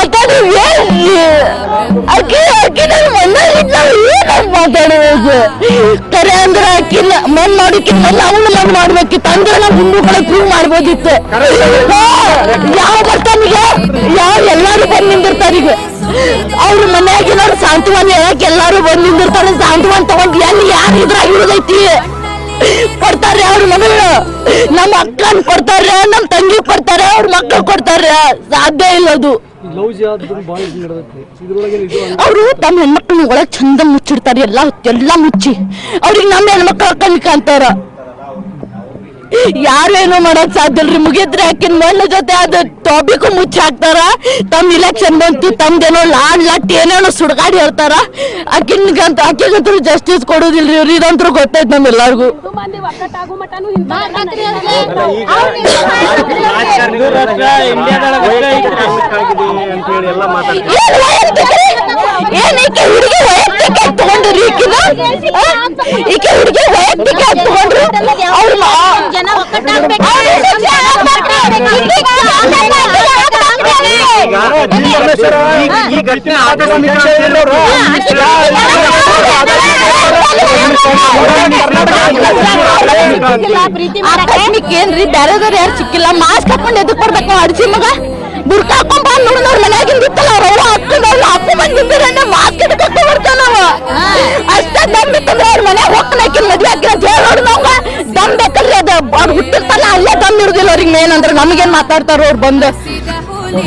ಮಾತಾಡಿದ್ವಿ ಅಕ್ಕಿ ನನ್ ಮನ್ನಾಗಿದ್ದ ಏನ್ ಮಾತಾಡಬೇಕು ಕರೆ ಅಂದ್ರೆ ಅಕ್ಕಿನ ಮನ್ ನೋಡಿಕ್ಕಿನ್ನೆಲ್ಲ ಅವನು ಲವ್ ಮಾಡ್ಬೇಕಿತ್ತು ಅಂದ್ರೆ ನಾವು ಮುಂದೆ ಕಡೆ ಪ್ರೂವ್ ಮಾಡ್ಬೋದಿತ್ತು. ಯಾವ ಬರ್ತಾನೀಗ ಯಾವ ಎಲ್ಲಾರು ಬಂದ್ ನಿಂದಿರ್ತಾರ ಈಗ ಅವ್ರ ಮನ್ಯಾಗಿನವ್ರು ಸಾಂತ್ವನ ಹೇಳಕ್ ಎಲ್ಲಾರು ಬಂದ್ ನಿಂದಿರ್ತಾರೆ. ಸಾಂತ್ವನ ತಗೊಂಡ್ ಎಲ್ಲಿ ಯಾರು ಇದ್ರಾಗ ಇರೋದೈತಿ ಕೊಡ್ತಾರೆ ಅವ್ರ ಮಗಳು ನಮ್ಮ ಅಕ್ಕನ್ ಕೊಡ್ತಾರೆ ನಮ್ಮ ತಂಗಿ ಕೊಡ್ತಾರೆ ಅವ್ರ ಮಕ್ಕಳು ಕೊಡ್ತಾರೆ. ಸಾಧ್ಯ ಇಲ್ಲ ಅದು. ಅವರು ತಮ್ಮ ಹೆಣ್ಮಕ್ಳನ್ನ ಒಳಗೆ ಚಂದ ಮುಚ್ಚಿಡ್ತಾರೆ ಎಲ್ಲ ಮುಚ್ಚಿ ಅವ್ರಿಗೆ ನಮ್ಮ ಹೆಣ್ಮಕ್ಳು ಕಣ್ಕ ಅಂತಾರ. ಯಾರೇನು ಮಾಡಕ್ ಸಾಧ್ಯ ಇಲ್ರಿ. ಮುಗಿದ್ರೆ ಆಕಿನ ಮಣ್ಣ ಜೊತೆ ಅದು ಟಾಪಿಕ್ ಮುಚ್ಚಿ ಹಾಕ್ತಾರ. ತಮ್ಮ ಇಲೆಕ್ಷನ್ ಬಂತು ತಮ್ದೇನೋ ಲಾಟ್ ಏನೇನೋ ಸುಡ್ಗಾಡಿ ಹೇಳ್ತಾರ. ಆಕಿಗಂತೂ ಜಸ್ಟಿಸ್ ಕೊಡೋದಿಲ್ರಿ ಇವ್ರು. ಇದಂತೂ ಗೊತ್ತೈತ್ ನಮ್ಮೆಲ್ಲರಿಗೂ. ಏನಕ್ಕೆ ಹುಡುಗಿ ವೈಯಕ್ತಿಕ ತಗೊಂಡ್ರಿ ಈಕೆ ಹುಡುಗಿ ವೈಯಕ್ತಿಕ ತಗೊಂಡ್ರು ಅವ್ರ ಏನ್ರಿ ಬೇರೆದವ್ರು ಯಾರು ಸಿಕ್ಕಿಲ್ಲ. ಮಾಸ್ಕ್ ಹಾಕೊಂಡು ಎದಕ್ ಬರ್ಬೇಕು ಅಡ್ಸಿ ಮಗ ಬುರ್ಕ ಹಾಕೊಂಡ್ ಬಂದ್ ನೋಡಿದವ್ರ ಮನ್ಯಾಗಿಂದಿತ್ತಲ್ಲ ಅವ್ರ ಹಾಕೊಂಡ್ ಬಂದಿದ್ದೀರ ಮಾಸ್ಕ್ ಹಿಡ್ಕೊಂಡು ಬರ್ತಾನವ. ಅಷ್ಟ ದಮ್ ಇತ್ತಂದ್ರೆ ಅವ್ರ ಮನ್ಯಾಗ ಹೋಗ್ತಾಕಿನ್ ಮದ್ವೆ ಹಾಕಿ ಅಂತ ಹೇಳೋರು ನಾವ್ ದಮ್ ಬೇಕಲ್ರಿ. ಅದು ಅವ್ರು ಹುಟ್ಟಿರ್ತಾರಲ್ಲ ಅಲ್ಲೇ ದಮ್ ಇರುದಿಲ್ಲ ಅವ್ರಿಗೆ ಮೇನ್ ಅಂದ್ರೆ ನಮಗೇನ್ ಮಾತಾಡ್ತಾರ ಅವ್ರು ಬಂದು